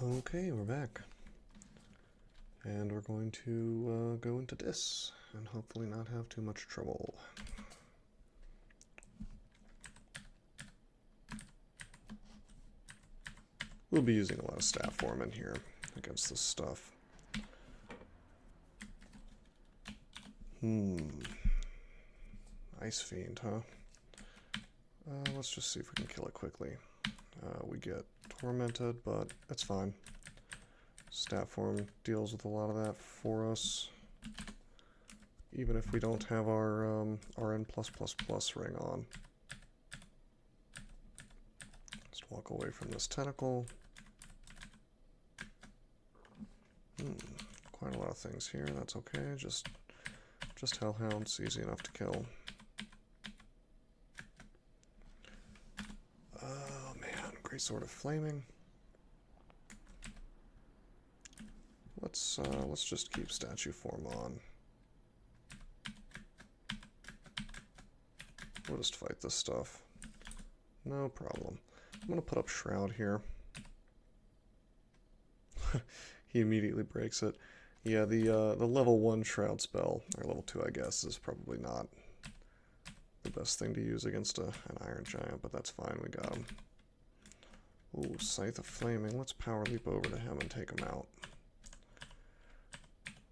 Okay, we're back. And we're going to go into this and hopefully not have too much trouble. We'll be using a lot of staff form in here against this stuff. Ice Fiend, huh? Let's just see if we can kill it quickly. We get tormented, but that's fine. Stat form deals with a lot of that for us. Even if we don't have our RN+++ ring on. Just walk away from this tentacle. Quite a lot of things here, that's okay. Just Hellhound's easy enough to kill. Oh man, Great Sword of Flaming. Let's just keep statue form on. We'll just fight this stuff. No problem. I'm gonna put up Shroud here. He immediately breaks it. Yeah, the level 1 Shroud spell, or level 2 I guess, is probably not the best thing to use against an Iron Giant, but that's fine, we got him. Ooh, Scythe of Flaming. Let's power leap over to him and take him out.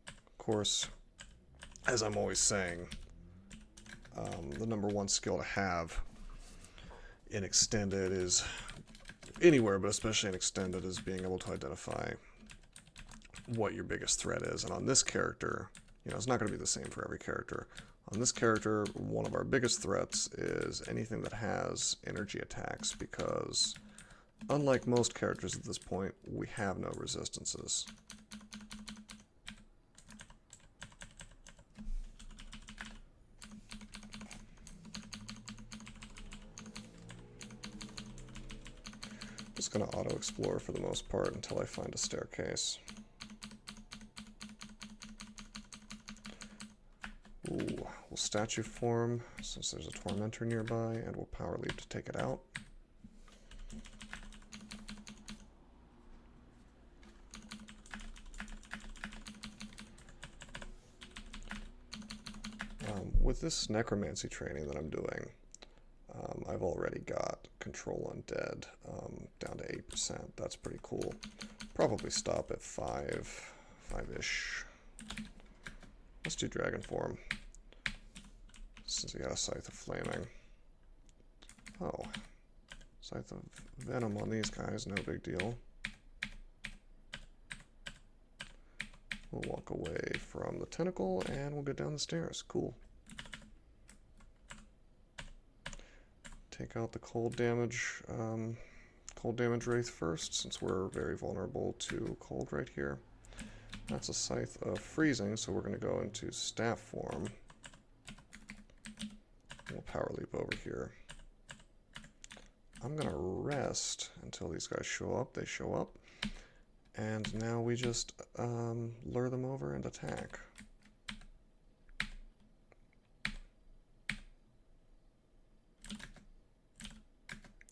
Of course, as I'm always saying, the number 1 skill to have in Extended is, anywhere, but especially in Extended, is being able to identify what your biggest threat is. And on this character, you know, it's not going to be the same for every character. On this character, one of our biggest threats is anything that has energy attacks, because unlike most characters at this point, we have no resistances. Just going to auto-explore for the most part until I find a staircase. Ooh, we'll statue form since there's a tormentor nearby, and we'll power leap to take it out. With this necromancy training that I'm doing, I've already got control undead down to 8%. That's pretty cool. Probably stop at 5-ish. Let's do dragon form, since we got a Scythe of Flaming. Oh, Scythe of Venom on these guys, no big deal. We'll walk away from the tentacle and we'll get down the stairs. Cool. Take out the cold damage wraith first, since we're very vulnerable to cold right here. That's a Scythe of Freezing, so we're going to go into staff form. We'll power leap over here. I'm going to rest until these guys show up. They show up. And now we just lure them over and attack.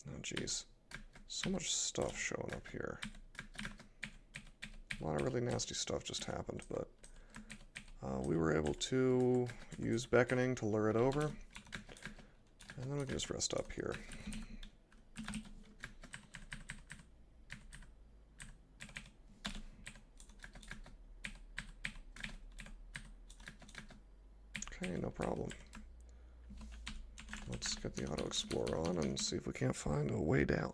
Oh jeez. So much stuff showing up here. A lot of really nasty stuff just happened, but we were able to use Beckoning to lure it over, and then we can just rest up here. Okay, no problem. Let's get the Auto Explorer on and see if we can't find a way down.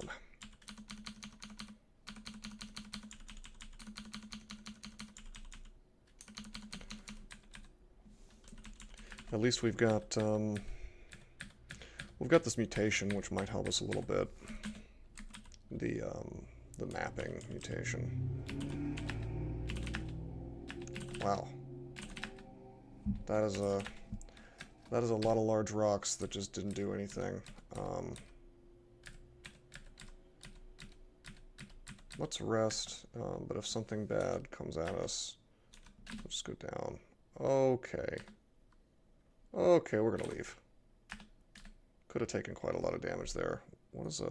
At least we've got this mutation, which might help us a little bit. The mapping mutation. Wow, that is a lot of large rocks that just didn't do anything. Let's rest, but if something bad comes at us, we'll just go down. Okay. Okay, we're gonna leave. Could have taken quite a lot of damage there. What is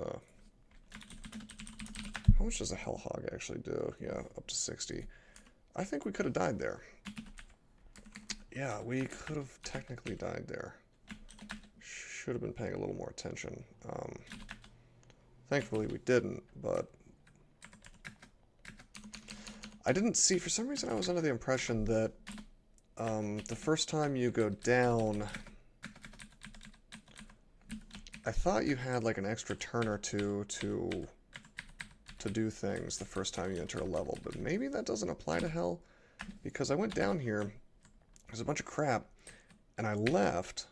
How much does a Hell Hog actually do? Yeah, up to 60. I think we could have died there. Yeah, we could have technically died there. Should have been paying a little more attention. Thankfully we didn't, but I didn't see, for some reason I was under the impression that the first time you go down, I thought you had like an extra turn or two to do things the first time you enter a level, but maybe that doesn't apply to Hell, because I went down here, there's a bunch of crap, and I left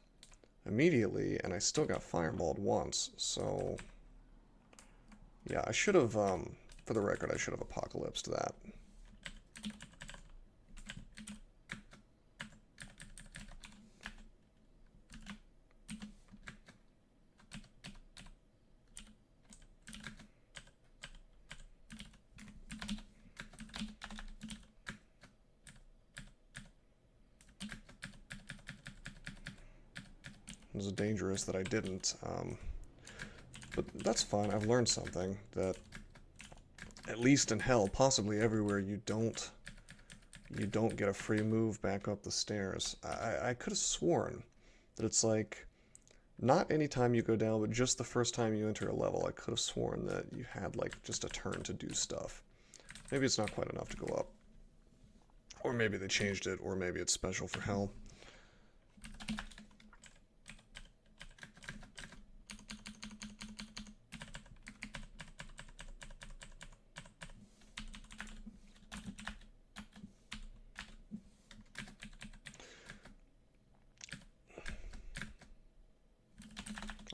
immediately, and I still got fireballed once, so yeah, I should have, for the record, I should have apocalypsed that. It was dangerous that I didn't, but that's fine. I've learned something, that at least in Hell, possibly everywhere, you don't get a free move back up the stairs. I could have sworn that it's like, not any time you go down, but just the first time you enter a level, I could have sworn that you had like just a turn to do stuff. Maybe it's not quite enough to go up. Or maybe they changed it, or maybe it's special for Hell.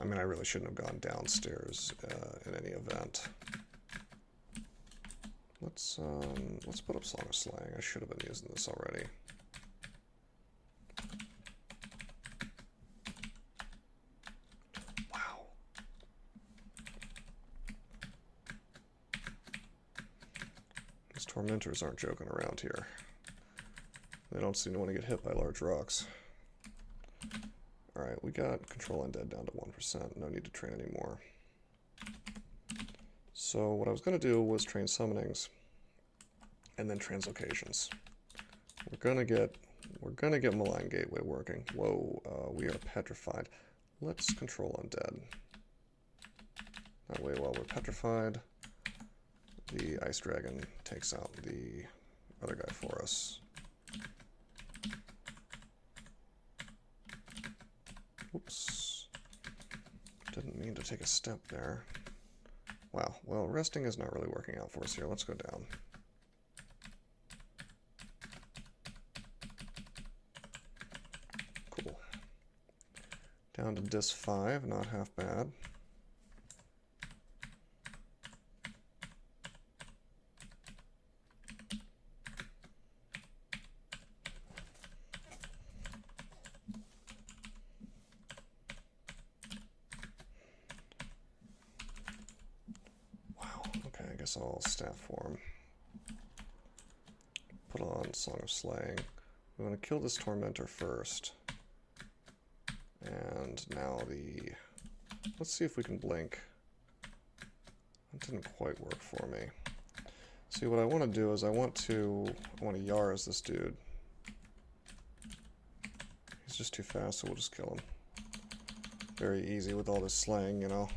I mean, I really shouldn't have gone downstairs in any event. Let's put up Song of Slaying. I should have been using this already. Wow. These tormentors aren't joking around here. They don't seem to want to get hit by large rocks. Alright, we got Control Undead down to 1%. No need to train anymore. So what I was going to do was train summonings and then translocations. We're gonna get Malign Gateway working. Whoa, we are petrified. Let's Control Undead. That way, while we're petrified, the Ice Dragon takes out the other guy for us. Oops. Didn't mean to take a step there. Wow, well, resting is not really working out for us here. Let's go down. Cool. Down to Dis 5, not half bad. All staff form. Put on Song of Slaying. We want to kill this Tormentor first. And now let's see if we can blink. That didn't quite work for me. See, what I want to do is I want to Yars this dude. He's just too fast, so we'll just kill him. Very easy with all this slaying, you know.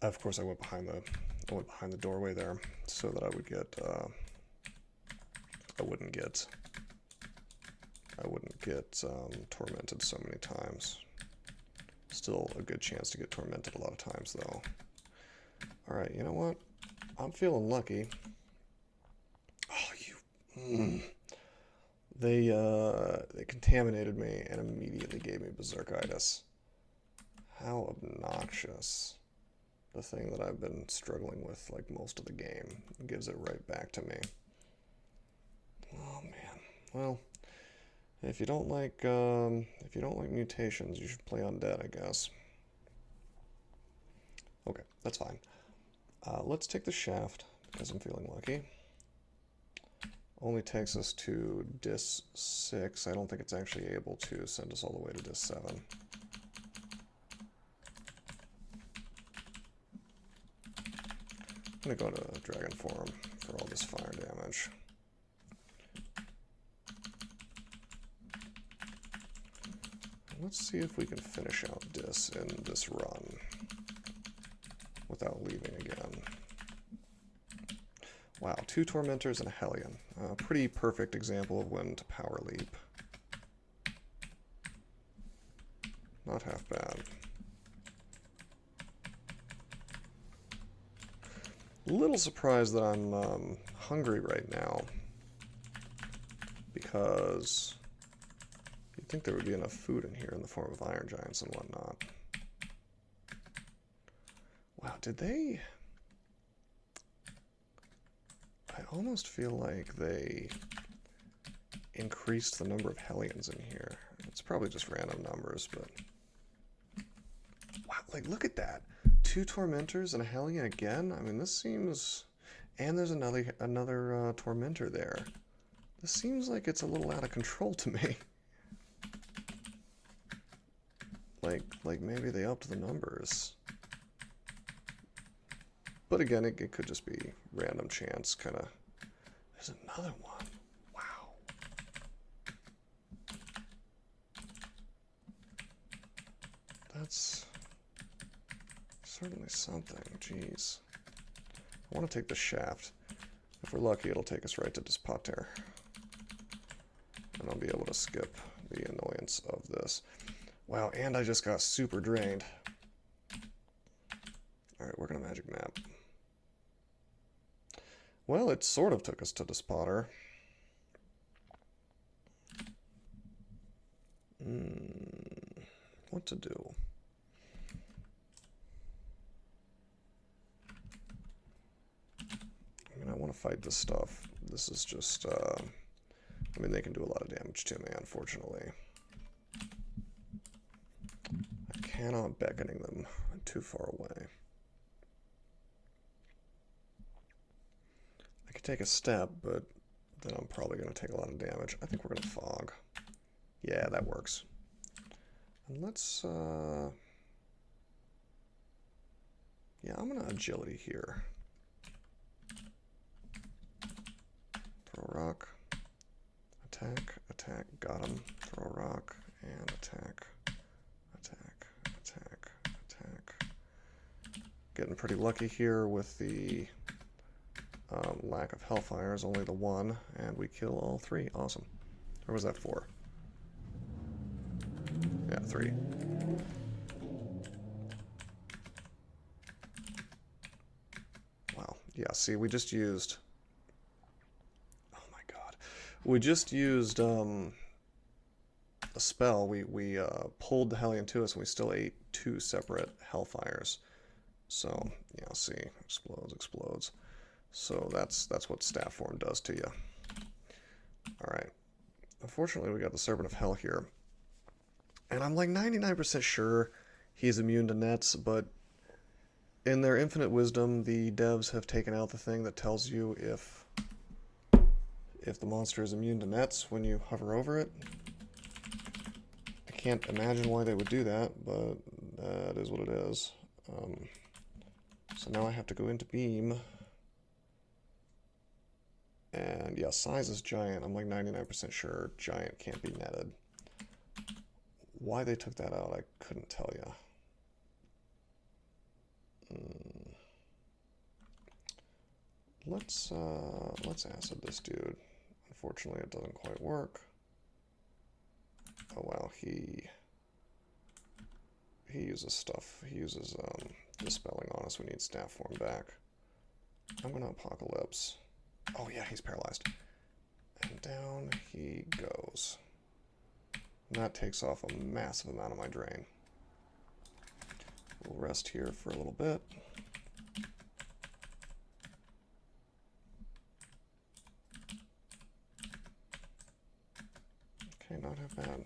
Of course, I went behind the doorway there so that I would get I wouldn't get tormented so many times. Still a good chance to get tormented a lot of times, though. All right, you know what? I'm feeling lucky. Oh, they contaminated me and immediately gave me berserkitis. How obnoxious. The thing that I've been struggling with like most of the game gives it right back to me. Oh man. Well, if you don't like mutations, you should play undead, I guess. Okay, that's fine. Let's take the shaft because I'm feeling lucky. only takes us to Dis 6. I don't think it's actually able to send us all the way to Dis 7. I'm going to go to Dragon Form for all this fire damage. Let's see if we can finish out Dis in this run without leaving again. Wow, 2 Tormentors and a Hellion. A pretty perfect example of when to power leap. Not half bad. A little surprised that I'm hungry right now, because you'd think there would be enough food in here in the form of Iron Giants and whatnot. Wow, did they... I almost feel like they increased the number of Hellions in here. It's probably just random numbers, but... Wow, like, look at that. 2 Tormentors and a Hellion again? I mean, this seems... And there's another Tormentor there. This seems like it's a little out of control to me. Like maybe they upped the numbers. But again, it could just be random chance, kind of. There's another one. Wow. That's certainly something. Jeez. I want to take the shaft. If we're lucky, it'll take us right to Despater. And I'll be able to skip the annoyance of this. Wow, and I just got super drained. Alright, we're going to magic map. Well, it sort of took us to Despater. What to do? I mean, I want to fight this stuff. This is just, I mean, they can do a lot of damage to me, unfortunately. I cannot beckoning them too far away. I could take a step, but then I'm probably going to take a lot of damage. I think we're going to fog. Yeah, that works. And let's, yeah, I'm going to agility here. Throw a rock. Attack, attack, got him. Throw a rock, and attack. Attack, attack, attack. Getting pretty lucky here with the lack of Hellfires, only the 1, and we kill all 3. Awesome. Or was that 4? Yeah, 3. Wow. Yeah, see, we just used... Oh my god. We just used a spell. We pulled the Hellion to us, and we still ate 2 separate Hellfires. So, yeah, see, explodes, explodes. So that's what staff form does to you. Alright. Unfortunately, we got the Serpent of Hell here. And I'm like 99% sure he's immune to nets, but in their infinite wisdom, the devs have taken out the thing that tells you if the monster is immune to nets when you hover over it. I can't imagine why they would do that, but that is what it is. So now I have to go into beam. And yeah, size is giant. I'm like 99% sure giant can't be netted. Why they took that out, I couldn't tell you. Let's acid this dude. Unfortunately, it doesn't quite work. Oh wow, he uses stuff. He uses dispelling on us. We need staff form back. I'm gonna Apocalypse. Oh yeah, he's paralyzed. And down he goes. And that takes off a massive amount of my drain. We'll rest here for a little bit. Okay, not half bad.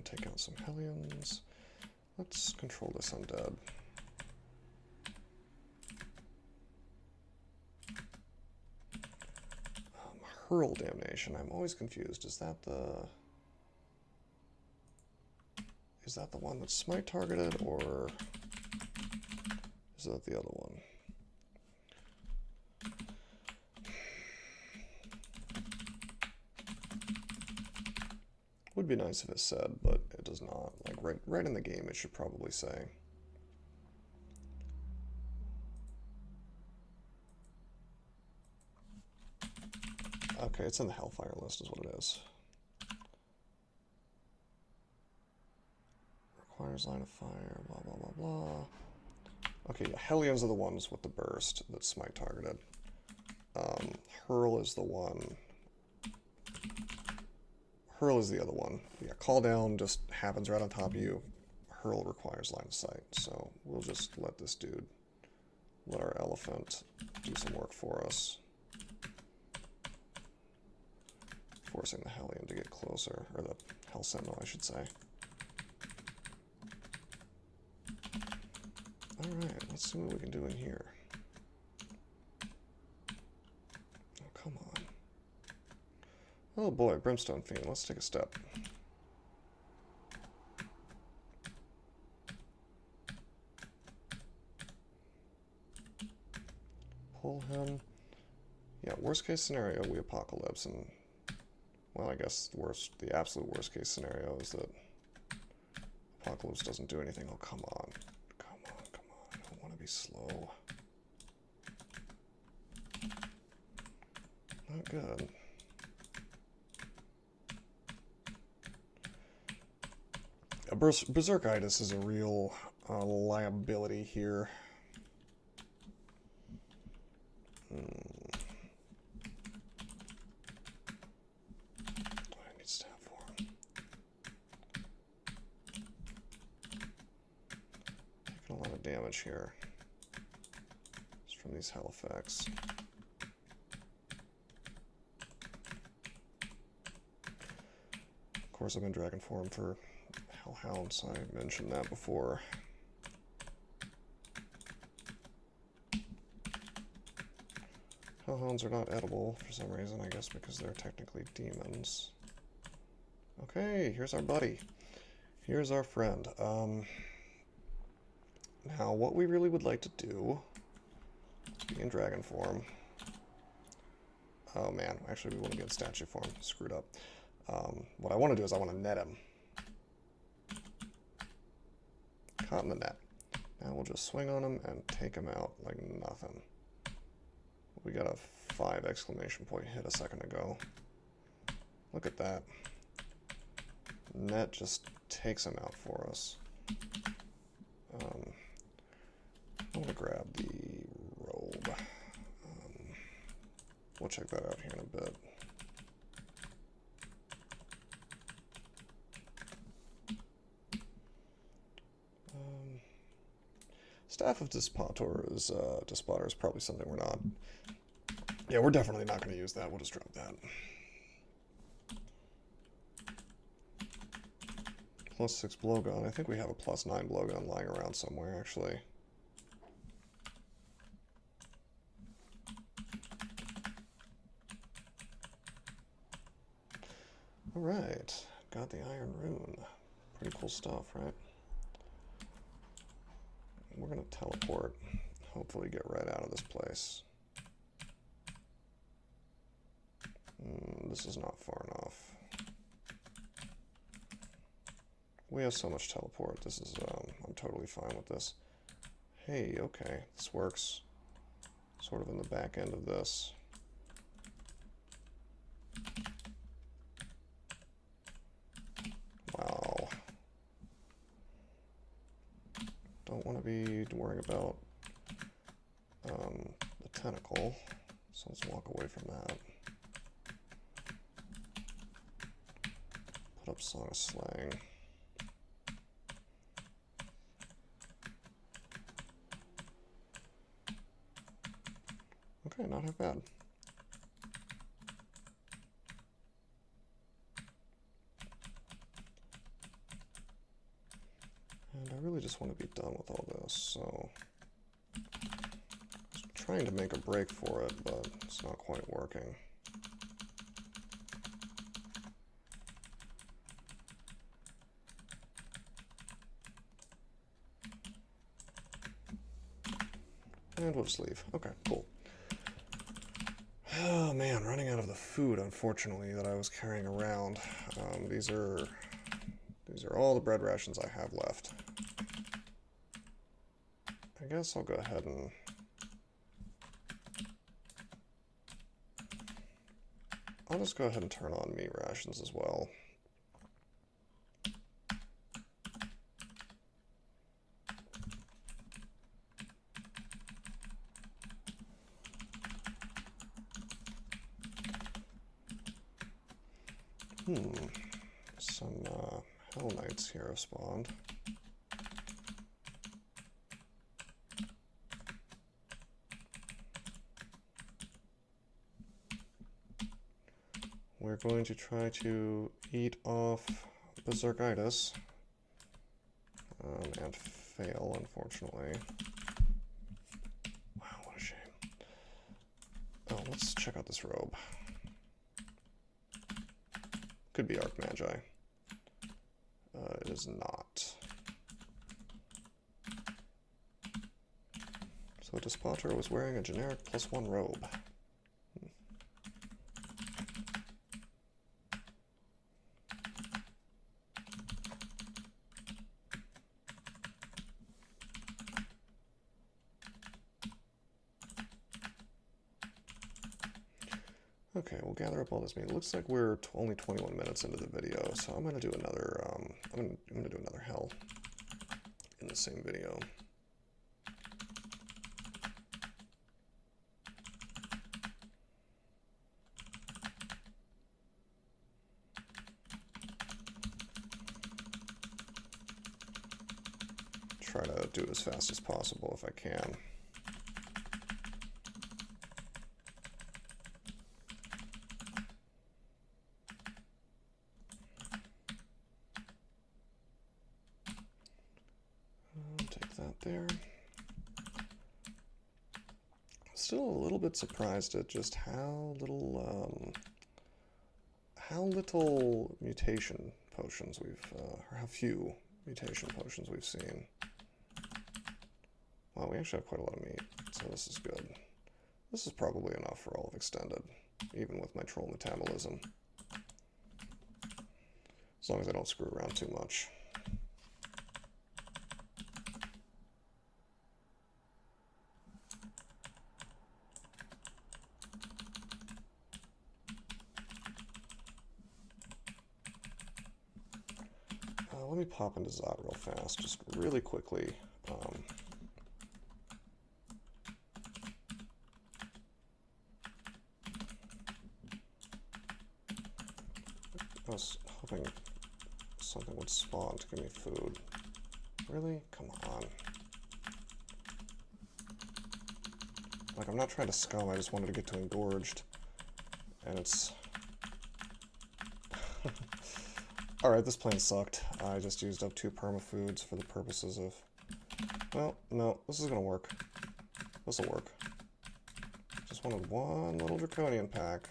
Take out some Hellions. Let's control this undead. Hurl damnation. I'm always confused. Is that the one that's smite targeted, or is that the other one? Would be nice if it said, but it does not. Like right in the game, it should probably say. Okay, it's in the Hellfire list is what it is. Requires line of fire, blah, blah, blah, blah. Okay, yeah, Hellions are the ones with the burst that's smite targeted. Hurl is the one. Hurl is the other one. Yeah, call down just happens right on top of you. Hurl requires line of sight. So we'll just let this dude, let our elephant do some work for us. Forcing the Hellion to get closer, or the Hell Sentinel, I should say. Alright, let's see what we can do in here. Oh, come on. Oh boy, Brimstone Fiend, let's take a step. Pull him. Yeah, worst case scenario, we Apocalypse, and well, I guess the absolute worst case scenario is that Apocalypse doesn't do anything. Oh, come on. Come on, come on. I don't want to be slow. Not good. Berserkitis is a real liability here. I need stab form. Taking a lot of damage here. Just from these hell effects. Of course, I've been dragon form for Hellhounds. I mentioned that before. Hellhounds are not edible for some reason, I guess because they're technically demons. Okay, here's our buddy. Here's our friend. Now, what we really would like to do is be in dragon form. Oh man, actually we want to be in statue form. Screwed up. What I want to do is I want to net him. Caught in the net. Now we'll just swing on him and take him out like nothing. We got a 5 exclamation point hit a second ago. Look at that. Net just takes him out for us. I'm going to grab the robe. We'll check that out here in a bit. Staff of Despotter is probably something we're not. Yeah, we're definitely not going to use that. We'll just drop that. +6 blowgun. I think we have a +9 blowgun lying around somewhere, actually. Alright, got the Iron Rune. Pretty cool stuff, right? We're going to teleport. Hopefully get right out of this place. This is not far enough. We have so much teleport. This is, I'm totally fine with this. Hey, okay, this works. Sort of in the back end of this. Wow. Don't want to be worrying about the tentacle, so let's walk away from that. Put up Song of Slaying. Okay, not half bad. And I really just want to be done with all this, so I'm trying to make a break for it, but it's not quite working. And we'll just leave. Okay, cool. Oh man, running out of the food, unfortunately, that I was carrying around. These are all the bread rations I have left. I guess I'll go ahead and... I'll just go ahead and turn on meat rations as well. Some Hell Knights here have spawned. We're going to try to eat off Berserkitis. And fail, unfortunately. Wow, what a shame. Oh, let's check out this robe. Could be Arc Magi. It is not. So Despotter was wearing a generic +1 robe. Okay, we'll gather up all this meat. It looks like we're only 21 minutes into the video, so I'm gonna do another. I'm gonna do another hell in the same video. Try to do it as fast as possible if I can. There. Still a little bit surprised at just how little mutation potions we've, or how few mutation potions we've seen. Wow, we actually have quite a lot of meat, so this is good. This is probably enough for all of Extended, even with my troll metabolism. As long as I don't screw around too much. Let me pop into Zot real fast, just really quickly. I was hoping something would spawn to give me food. Really? Come on. Like, I'm not trying to scum, I just wanted to get to Engorged. And it's... Alright, this plan sucked. I just used up 2 permafoods for the purposes of... Well, no, this is gonna work. This'll work. Just wanted one little draconian pack.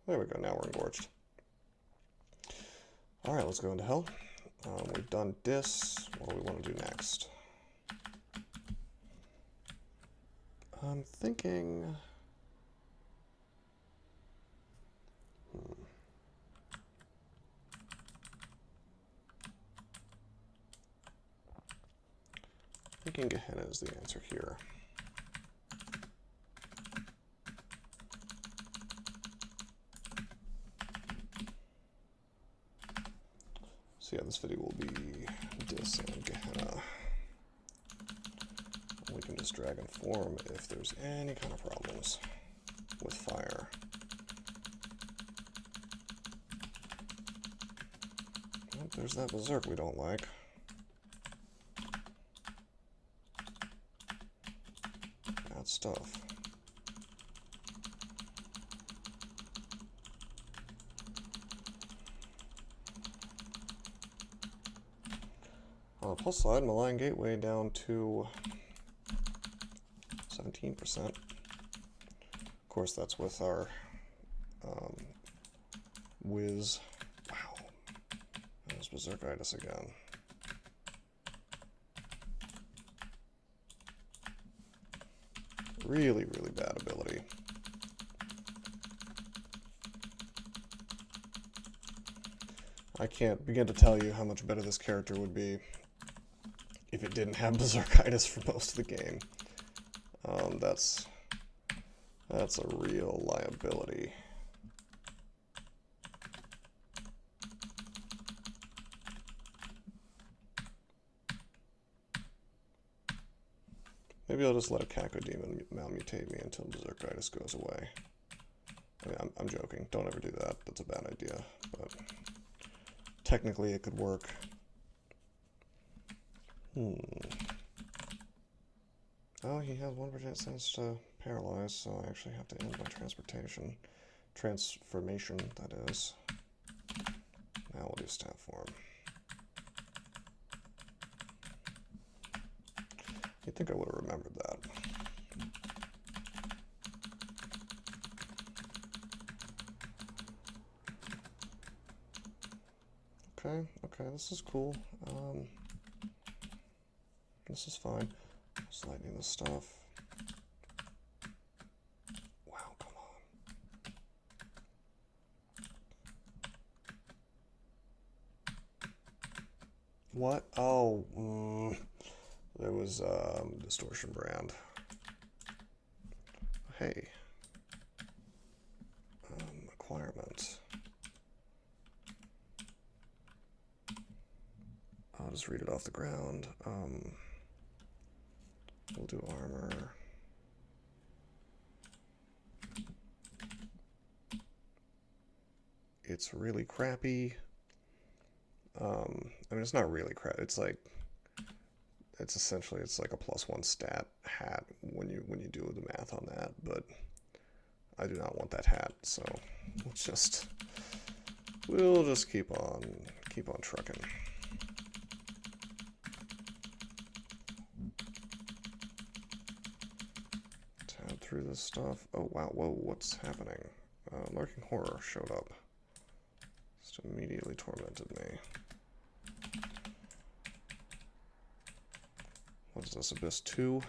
There we go, now we're engorged. Alright, let's go into hell. We've done Dis. What do we want to do next? I'm thinking... thinking Gehenna is the answer here. So yeah, this video will be Dis and Gehenna. We can just drag and form if there's any kind of problems with fire. Oh, there's that berserk we don't like. Bad stuff. On the plus side, Malign Gateway down to 17%. Of course, that's with our Whiz. Wow. There's Berserkitis again. Really, really bad ability. I can't begin to tell you how much better this character would be if it didn't have Berserkitis for most of the game. That's a real liability. Maybe I'll just let a Cacodemon malmutate me until Berserkitis goes away. I mean, I'm joking. Don't ever do that. That's a bad idea. But technically, it could work. Oh, he has 1% chance to paralyze, so I actually have to end my transformation, that is. Now we'll do stat form. You'd think I would have remembered that. Okay, this is cool. This is fine. Just lightning this stuff. Wow, come on. What? Oh, there was Distortion Brand. Hey. Acquirement. I'll just read it off the ground. We'll do armor. It's really crappy. I mean, it's not really crap. It's like, it's essentially, it's like a +1 stat hat when you do the math on that. But I do not want that hat, so we'll just keep on trucking. Through this stuff. Oh wow, whoa, what's happening? Lurking Horror showed up. Just immediately tormented me. What is this, Abyss 2?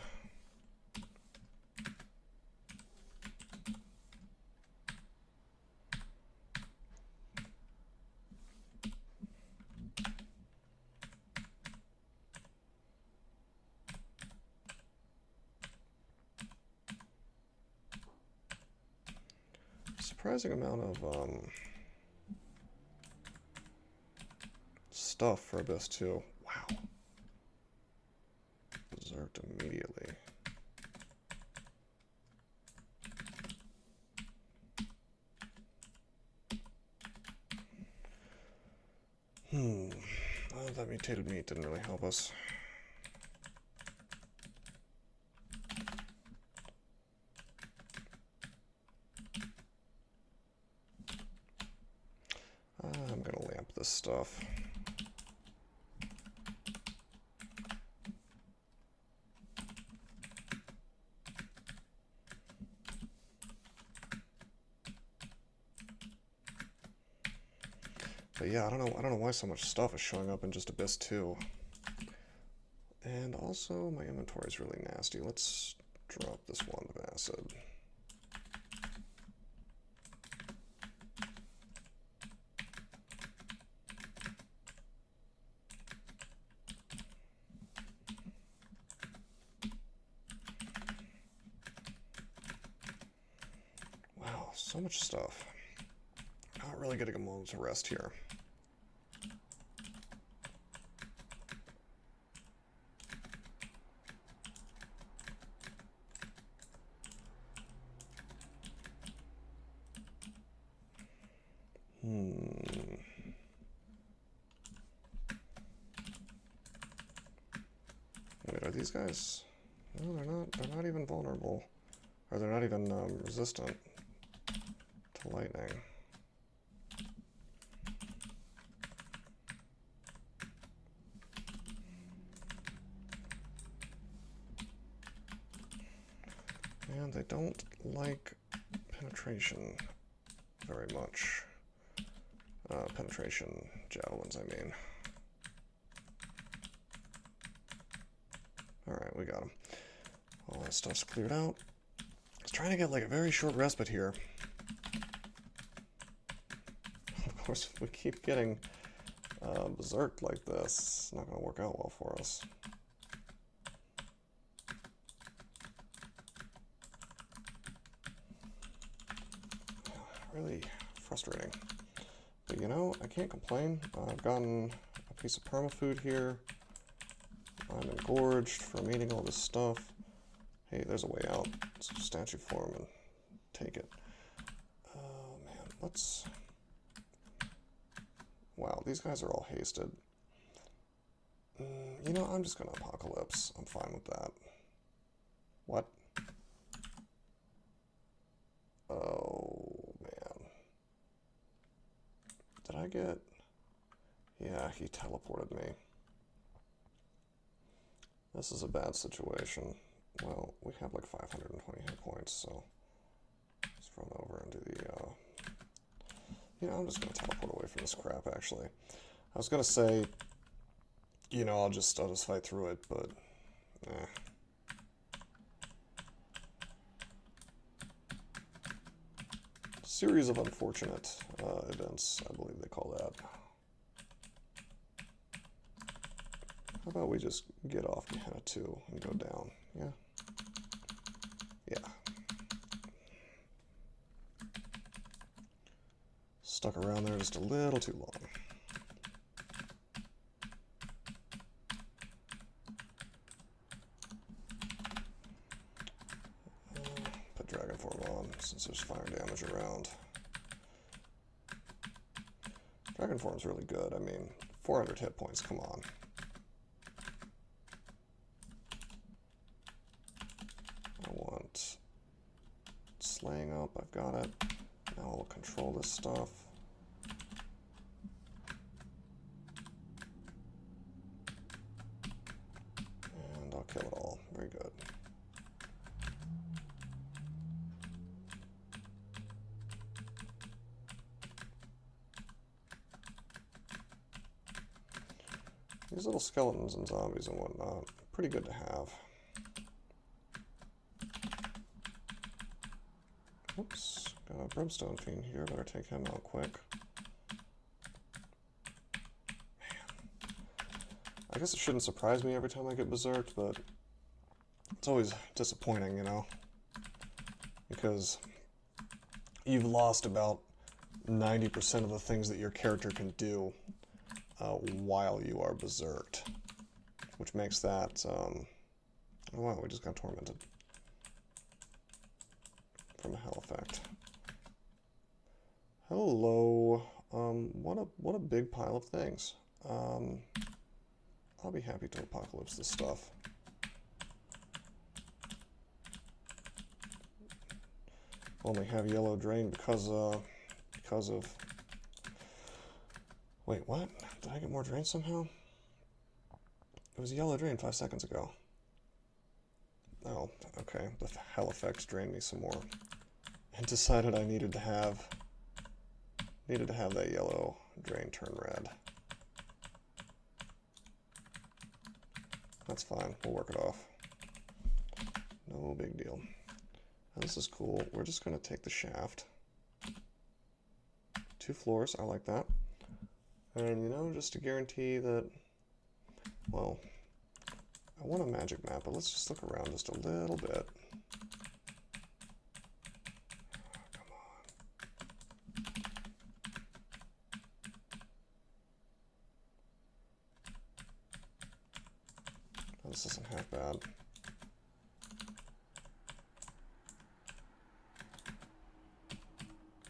Surprising amount of stuff for Abyss 2. Wow. Berserked immediately. Oh, that mutated meat didn't really help us. I'm gonna lamp this stuff. But yeah, I don't know why so much stuff is showing up in just Abyss 2. And also, my inventory is really nasty. Let's drop this wand of acid. Wow, so much stuff. Not really getting a moment to rest here. Wait, are these guys? No, they're not. They're not even vulnerable, or they're not even resistant to lightning. they don't like penetration very much. Penetration javelins, I mean. Alright, we got them. All that stuff's cleared out. I was trying to get like a very short respite here. Of course, if we keep getting berserked like this, it's not going to work out well for us. Really frustrating. But you know, I can't complain. I've gotten a piece of permafood here. I'm engorged from eating all this stuff. Hey, there's a way out. Let's statue form and take it. Oh man, let's... Wow, these guys are all hasted. You know, I'm just gonna apocalypse. I'm fine with that. What? Oh man. Did I get... Yeah, he teleported me. This is a bad situation. Well, we have like 520 hit points, so let's run over and do the, you know, I'm just going to teleport away from this crap, actually. I was going to say, you know, I'll just fight through it, but, eh. Series of unfortunate events, I believe they call that. How about we just get off Gehenna 2 and go down, yeah? Yeah. Stuck around there just a little too long. Put Dragon Form on, since there's fire damage around. Dragon Form's really good, I mean, 400 hit points, come on. Slaying up, I've got it. Now I'll control this stuff. And I'll kill it all. Very good. These little skeletons and zombies and whatnot, pretty good to have. Oops, got a brimstone fiend here, better take him out quick. Man. I guess it shouldn't surprise me every time I get berserked, but it's always disappointing, you know? Because you've lost about 90% of the things that your character can do while you are berserked. Which makes that, oh wow, we just got tormented. From a hell effect. Hello. What a big pile of things. I'll be happy to apocalypse this stuff. Only have yellow drain because of... Wait, what? Did I get more drain somehow? It was a yellow drain 5 seconds ago. Oh, okay. The hell effect drained me some more. And decided I needed to have that yellow drain turn red. That's fine. We'll work it off. No big deal. Now, this is cool. We're just going to take the shaft. 2 floors. I like that. And, you know, just to guarantee that, well, I want a magic map, but let's just look around just a little bit. This isn't half bad.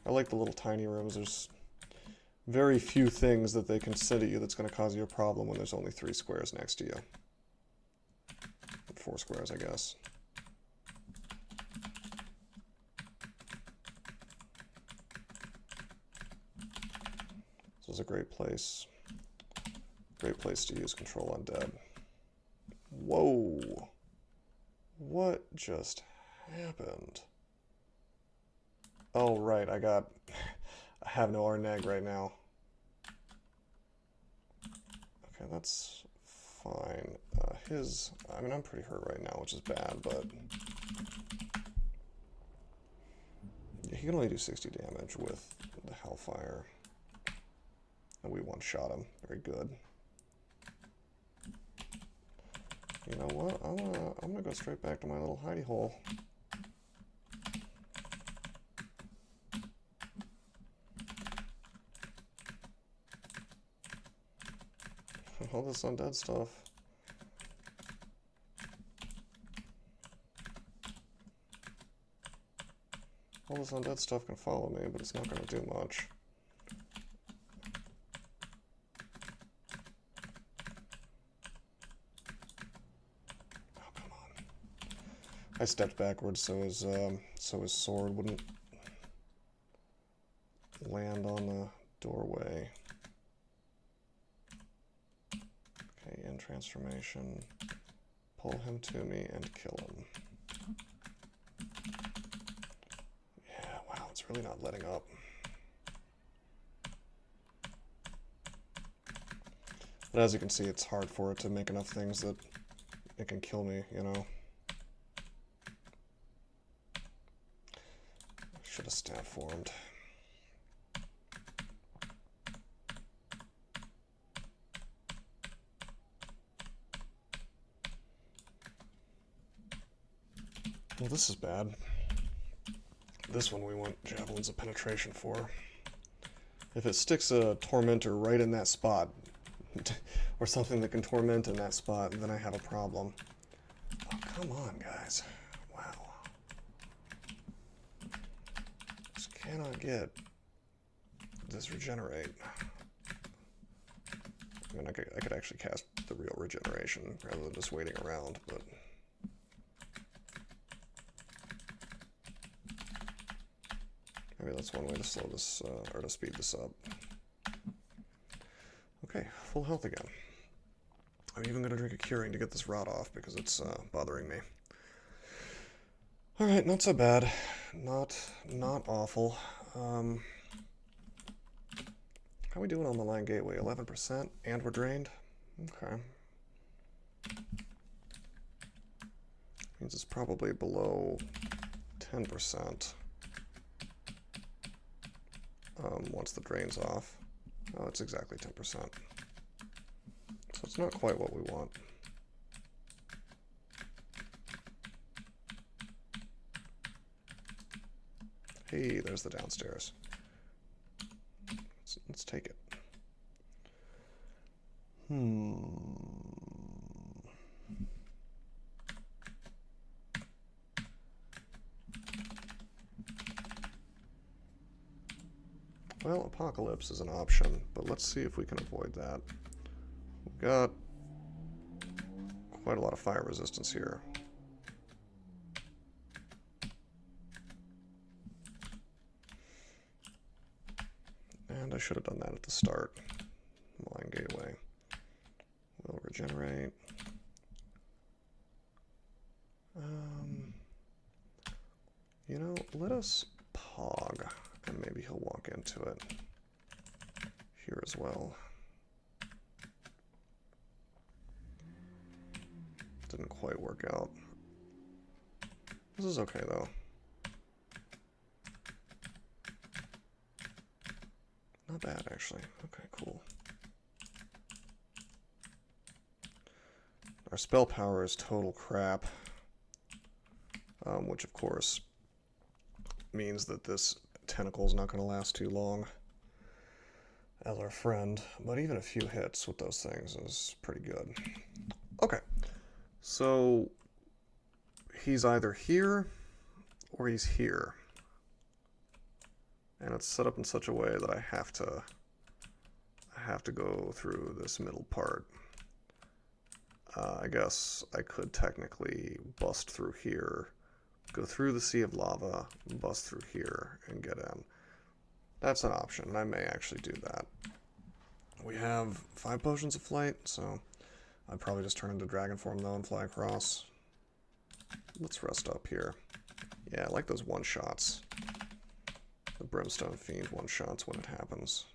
I like the little tiny rooms. There's very few things that they can send at you that's going to cause you a problem when there's only 3 squares next to you. 4 squares, I guess. This is a great place. Great place to use Control Undead. Whoa! What just happened? Oh, right, I have no Arneg right now. Okay, that's fine. I mean, I'm pretty hurt right now, which is bad, but yeah, he can only do 60 damage with the Hellfire. And we one-shot him. Very good. You know what? I'm gonna go straight back to my little hidey hole. All this undead stuff. All this undead stuff can follow me, but it's not going to do much. Oh, come on. I stepped backwards so his sword wouldn't land on the doorway. Okay, in transformation. Pull him to me and kill him. It's really not letting up. But as you can see, it's hard for it to make enough things that it can kill me, you know. Should have stat formed. Well, this is bad. This one we want Javelins of Penetration for. If it sticks a Tormentor right in that spot, or something that can torment in that spot, then I have a problem. Oh, come on, guys. Wow. Just cannot get this regenerate. I mean, I could actually cast the real regeneration rather than just waiting around, but... maybe that's one way to slow this, or to speed this up. Okay, full health again. I'm even going to drink a curing to get this rot off because it's bothering me. Alright, not so bad. Not awful. How are we doing on the line gateway? 11%? And we're drained? Okay. Means it's probably below 10%. Once the drain's off. Oh, it's exactly 10%. So it's not quite what we want. Hey, there's the downstairs. Let's take it. Well, Apocalypse is an option, but let's see if we can avoid that. We've got quite a lot of fire resistance here. And I should have done that at the start. Line gateway. We'll regenerate. You know, let us pog. And maybe he'll walk into it here as well. Didn't quite work out. This is okay though. Not bad actually. Okay, cool. Our spell power is total crap. Which of course means that this tentacle's not going to last too long as our friend, but even a few hits with those things is pretty good. Okay, so he's either here or he's here, and it's set up in such a way that I have to go through this middle part. I guess I could technically bust through here, go through the Sea of Lava, bust through here, and get in. That's an option, and I may actually do that. We have 5 potions of flight, so I'd probably just turn into dragon form though and fly across. Let's rest up here. Yeah, I like those one-shots. The Brimstone Fiend one-shots when it happens.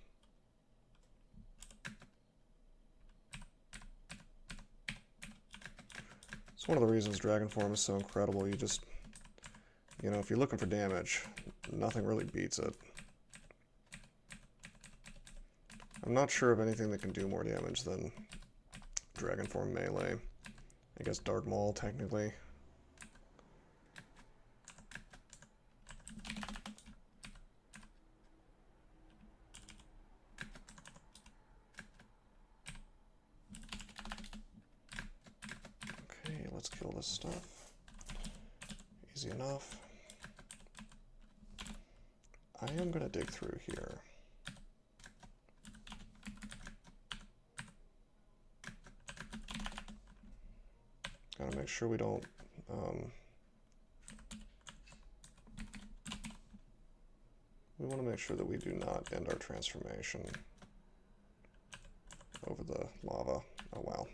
It's one of the reasons Dragon Form is so incredible. You just, you know, if you're looking for damage, nothing really beats it. I'm not sure of anything that can do more damage than Dragon Form melee. I guess Dark Maul, technically. Okay, let's kill this stuff. Easy enough. I am going to dig through here. Gotta make sure we don't we want to make sure that we do not end our transformation over the lava. Oh wow.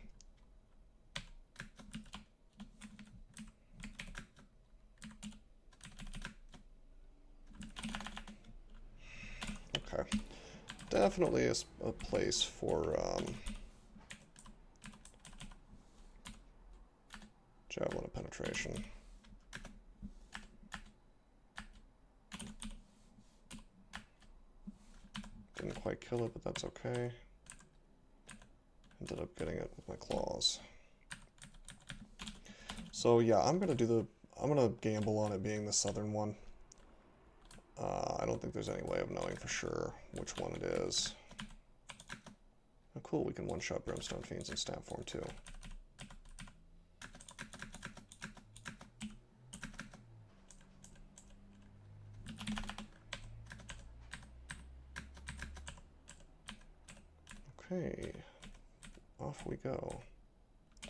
Okay. Definitely a place for Javelin of Penetration. Didn't quite kill it, but that's okay. Ended up getting it with my claws. So yeah, I'm gonna gamble on it being the southern one. I don't think there's any way of knowing for sure which one it is. Oh cool, we can one-shot Brimstone Fiends in stab form too. Okay, off we go. I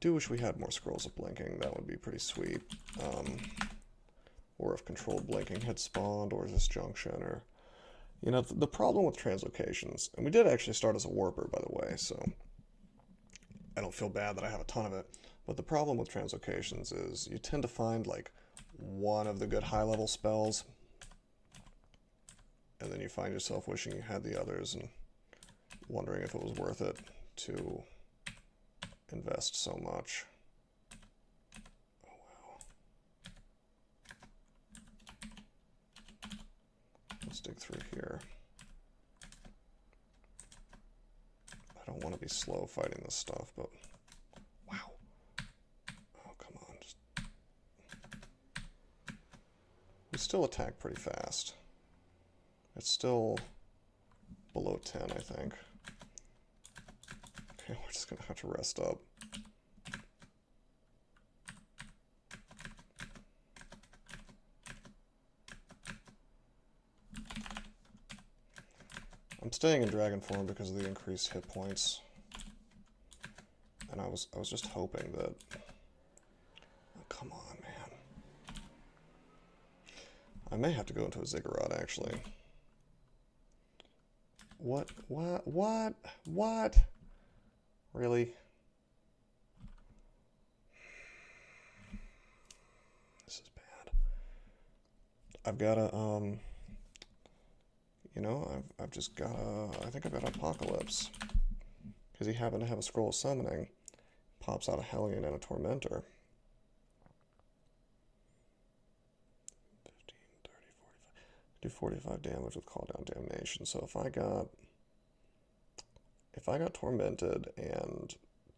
do wish we had more scrolls of blinking. That would be pretty sweet. Or if controlled blinking had spawned, or this junction, or... You know, the problem with translocations, and we did actually start as a warper, by the way, so I don't feel bad that I have a ton of it, but the problem with translocations is you tend to find, like, one of the good high-level spells, and then you find yourself wishing you had the others, and wondering if it was worth it to invest so much. Oh wow. Let's dig through here. I don't want to be slow fighting this stuff, but wow. Oh, come on. Just... We still attack pretty fast. It's still below 10, I think. Okay, we're just gonna have to rest up. I'm staying in dragon form because of the increased hit points. And I was just hoping that... Oh, come on, man. I may have to go into a ziggurat, actually. What? Really? This is bad. I've got a, you know, I've just got a, I think I've got Apocalypse. Because he happened to have a scroll of summoning. Pops out a Hellion and a Tormentor. 15, 30, 45. Do 45 damage with Call Down Damnation. So if I got Tormented and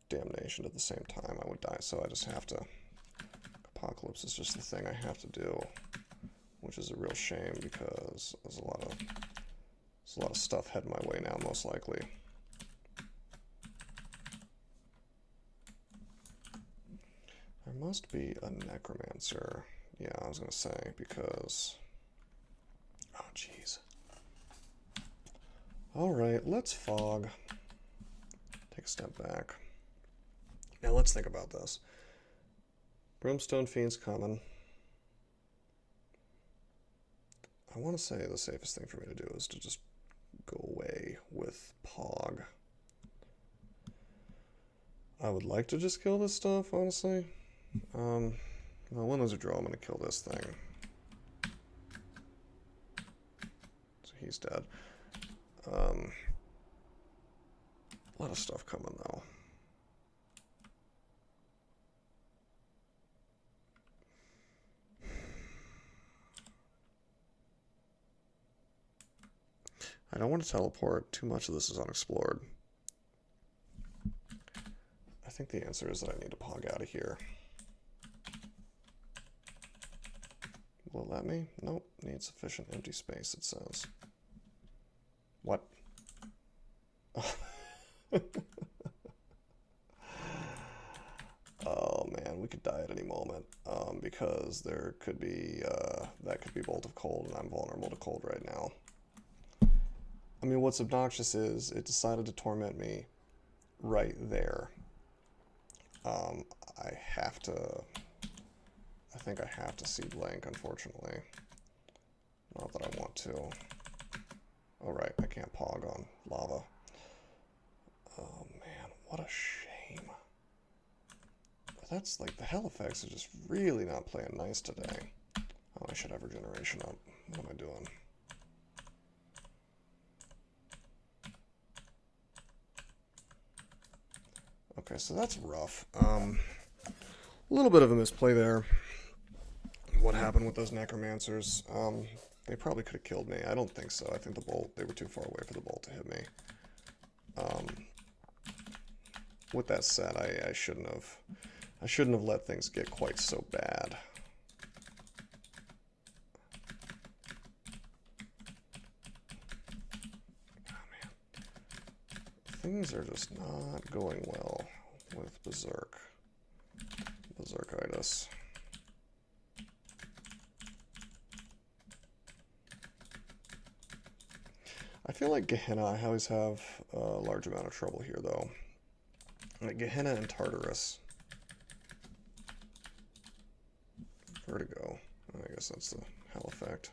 Damnation at the same time, I would die. So I just have to... Apocalypse is just the thing I have to do. Which is a real shame because there's a lot of stuff heading my way now, most likely. There must be a Necromancer. Yeah, I was going to say, because... Oh, jeez. Alright, let's fog. Take a step back. Now let's think about this. Brimstone Fiend's coming. I want to say the safest thing for me to do is to just go away with Pog. I would like to just kill this stuff, honestly. Well, win, lose, or draw, I'm going to kill this thing. So he's dead. A lot of stuff coming, though. I don't want to teleport. Too much of this is unexplored. I think the answer is that I need to pog out of here. Will it let me? Nope. Need sufficient empty space, it says. What? Oh man, we could die at any moment, because there could be, that could be Bolt of Cold, and I'm vulnerable to cold right now. I mean, what's obnoxious is it decided to torment me right there. I think I have to see blank, unfortunately. Not that I want to. Oh right, I can't pog on lava. Oh man, what a shame. That's like, the hell effects are just really not playing nice today. Oh, I should have regeneration up. What am I doing? Okay, so that's rough. A little bit of a misplay there. What happened with those necromancers? They probably could have killed me. I don't think so. I think the bolt, they were too far away for the bolt to hit me. With that said, I shouldn't have let things get quite so bad. Oh man. Things are just not going well with Berserkitis. I feel like Gehenna, I always have a large amount of trouble here, though. Like Gehenna and Tartarus. Vertigo. I guess that's the hell effect.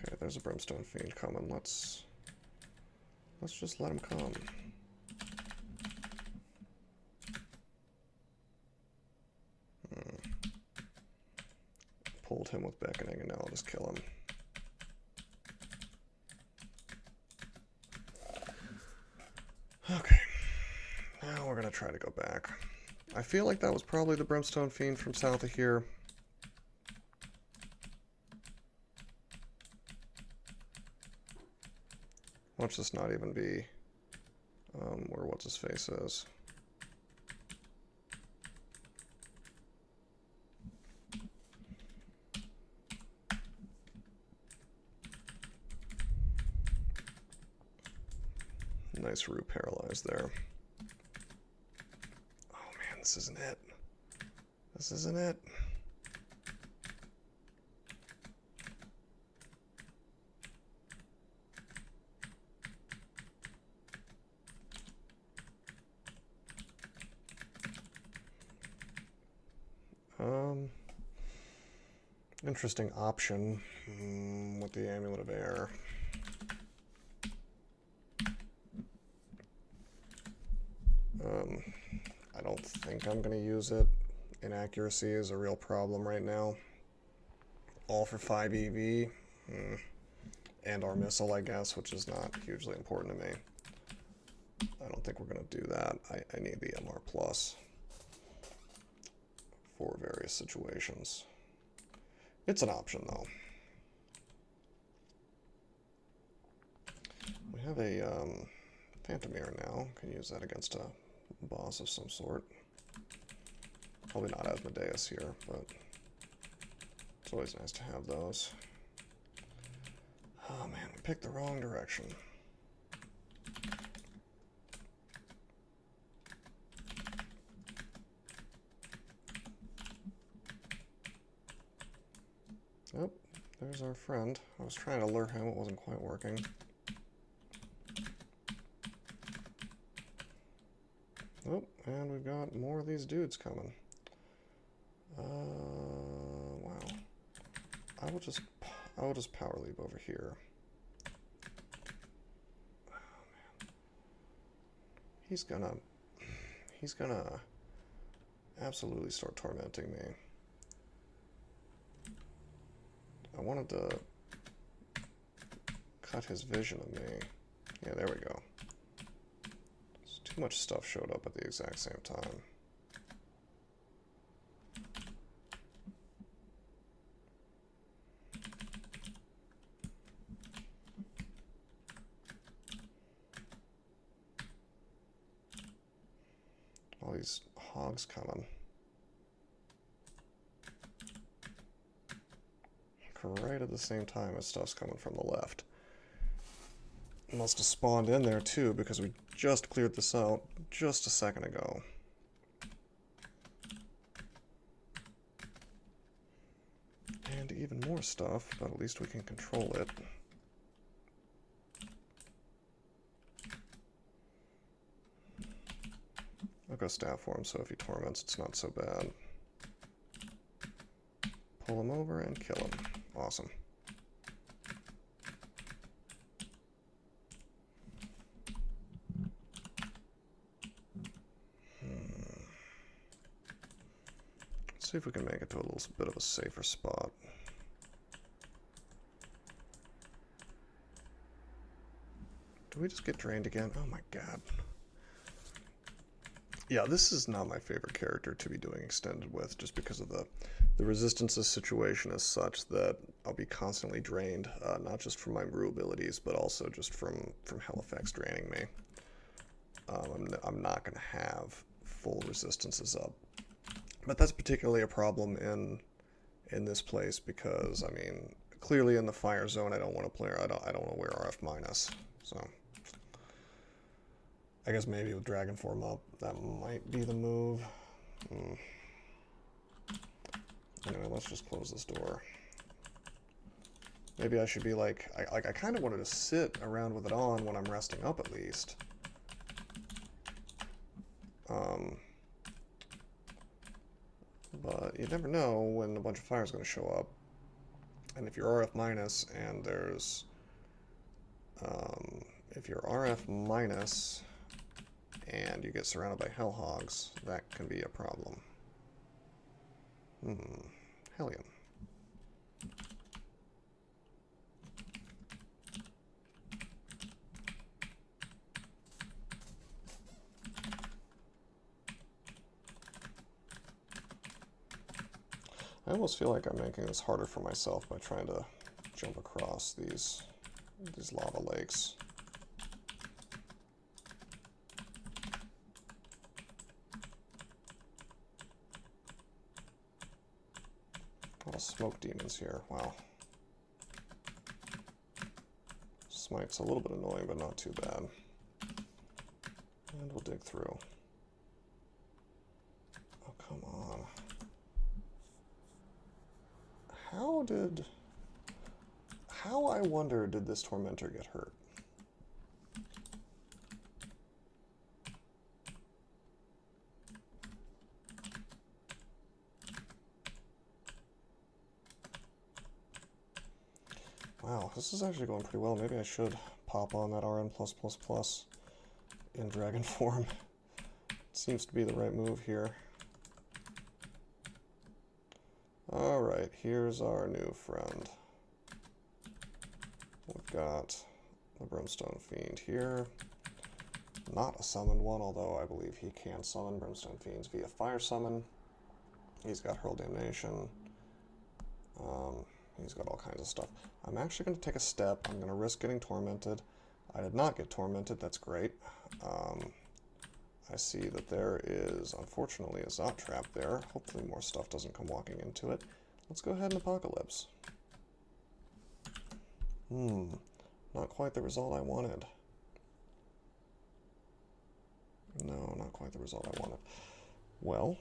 Okay, there's a Brimstone Fiend coming. Let's just let him come. Pulled him with beckoning, and now I'll just kill him. Okay, now we're gonna try to go back. I feel like that was probably the Brimstone Fiend from south of here. Watch this not even be where what's-his-face is. Nice root paralyzed there. Oh man, this isn't it. This isn't it. Interesting option with the Amulet of Air. I don't think I'm going to use it. Inaccuracy is a real problem right now. All for 5 EV. And our missile, I guess, which is not hugely important to me. I don't think we're going to do that. I need the MR Plus for various situations. It's an option, though. We have a Phantom Mirror now. Can use that against a boss of some sort. Probably not Asmodeus here, but it's always nice to have those. Oh man, we picked the wrong direction. Oh, there's our friend. I was trying to lure him, it wasn't quite working. Oh, and we've got more of these dudes coming. Wow. I will just power leap over here. Oh, man. He's gonna absolutely start tormenting me. I wanted to cut his vision of me. Yeah, there we go. Too much stuff showed up at the exact same time. All these hogs coming. Right at the same time as stuff's coming from the left. It must have spawned in there too, because we just cleared this out just a second ago. And even more stuff, but at least we can control it. I'll go stab for him, so if he torments, it's not so bad. Pull him over and kill him. Awesome. Let's see if we can make it to a little bit of a safer spot. Do we just get drained again? Oh my god. Yeah, this is not my favorite character to be doing extended with, just because of the resistances situation is such that I'll be constantly drained, not just from my brew abilities, but also just from hell effects draining me. I'm not going to have full resistances up. But that's particularly a problem in this place, because, I mean, clearly in the fire zone I don't want to play, I don't want to wear RF minus, so... I guess maybe with Dragon Form up, that might be the move. Anyway, let's just close this door. Maybe I should be like, I kind of wanted to sit around with it on when I'm resting up at least. But you never know when a bunch of fire is going to show up. And if you're RF minus and there's... if you're RF minus... and you get surrounded by hell hogs, that can be a problem. Hellion. I almost feel like I'm making this harder for myself by trying to jump across these lava lakes. A lot of smoke demons here. Wow. Smite's a little bit annoying, but not too bad. And we'll dig through. Oh, come on. How, I wonder, did this Tormentor get hurt? Wow, this is actually going pretty well. Maybe I should pop on that RN+++ in dragon form. It seems to be the right move here. Alright, here's our new friend. We've got the Brimstone Fiend here. Not a summoned one, although I believe he can summon Brimstone Fiends via Fire Summon. He's got Hurl Damnation. He's got all kinds of stuff. I'm actually going to take a step. I'm going to risk getting tormented. I did not get tormented. That's great. I see that there is, unfortunately, a Zot Trap there. Hopefully more stuff doesn't come walking into it. Let's go ahead and Apocalypse. Not quite the result I wanted. No, not quite the result I wanted. Well,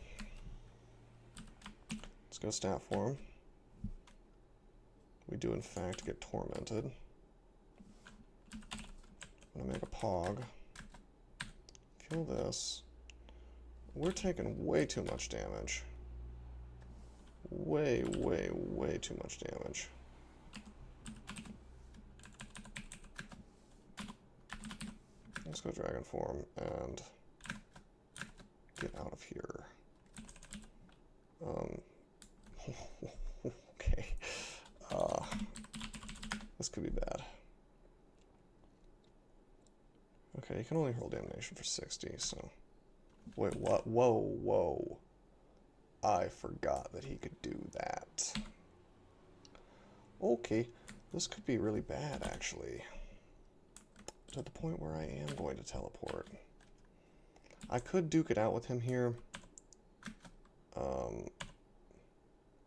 let's go stat form. We do, in fact, get tormented. I'm going to make a Pog. Kill this. We're taking way too much damage. Way, way, way too much damage. Let's go Dragon Form and get out of here. Okay. This could be bad. Okay, you can only roll damnation for 60, so... Wait, what? Whoa, whoa. I forgot that he could do that. Okay, this could be really bad, actually. To the point where I am going to teleport. I could duke it out with him here.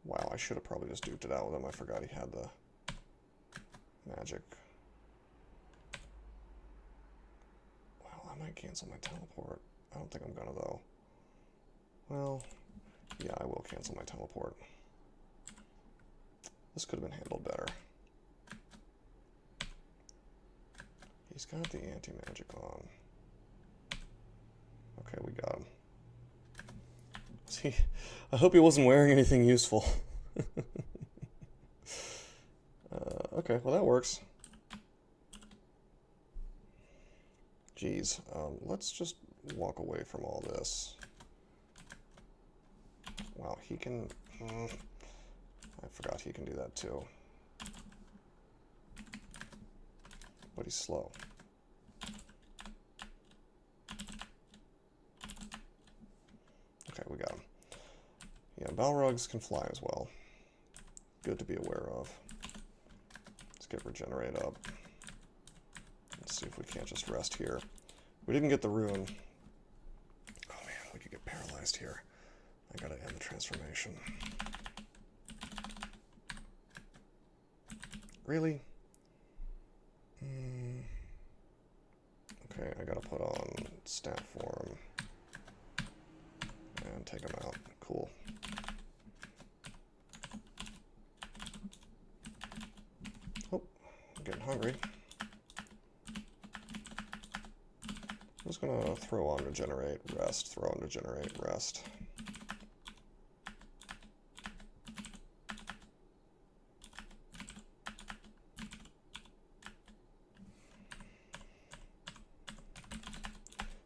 Wow, I should have probably just duked it out with him. I forgot he had the magic. Well, I might cancel my teleport. I don't think I'm gonna, though. Well, yeah, I will cancel my teleport. This could have been handled better. He's got the anti-magic on. Okay, we got him. See, I hope he wasn't wearing anything useful. Okay, well that works. Jeez, let's just walk away from all this. Wow, he can... I forgot he can do that too. But he's slow. Okay, we got him. Yeah, Balrogs can fly as well. Good to be aware of. Let's get Regenerate up. Let's see if we can't just rest here. We didn't get the rune. Oh man, we could get paralyzed here. I gotta end the transformation. Really? Okay, I gotta put on stat form and take him out. Cool. Oh, I'm getting hungry. I'm just gonna throw on Regenerate, rest, throw on Regenerate, rest.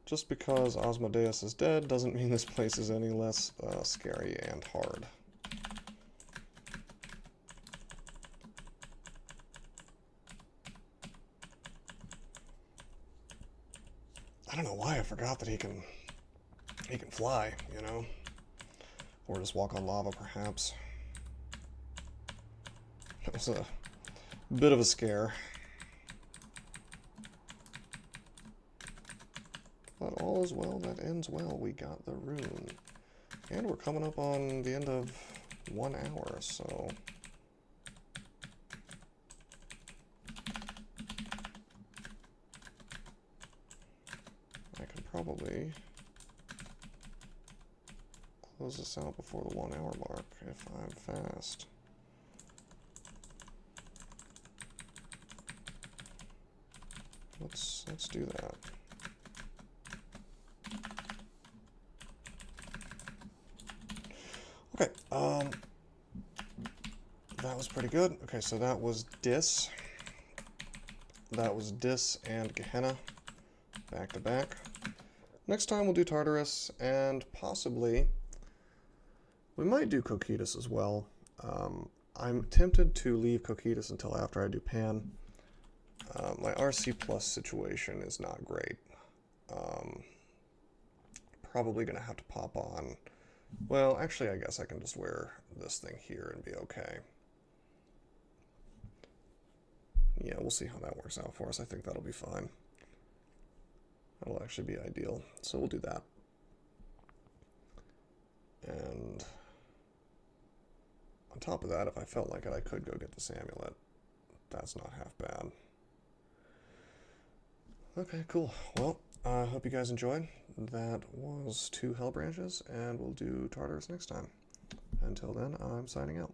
Just because Asmodeus is dead doesn't mean this place is any less scary and hard. I don't know why I forgot that he can fly, you know? Or just walk on lava, perhaps. It was a bit of a scare. But all is well that ends well. We got the rune. And we're coming up on the end of 1 hour, so... I can probably close this out before the 1 hour mark if I'm fast. Let's do that. Okay, that was pretty good. Okay, so that was Dis. That was Dis and Gehenna, back to back. Next time we'll do Tartarus, and possibly, we might do Cocytus as well. I'm tempted to leave Cocytus until after I do Pan. My RC Plus situation is not great. Probably going to have to pop on... Well, actually, I guess I can just wear this thing here and be okay. Yeah, we'll see how that works out for us. I think that'll be fine. That'll actually be ideal. So we'll do that. And on top of that, if I felt like it, I could go get this amulet. That's not half bad. Okay, cool. Well, I hope you guys enjoyed. That was 2 Hell Branches, and we'll do Tartarus next time. Until then, I'm signing out.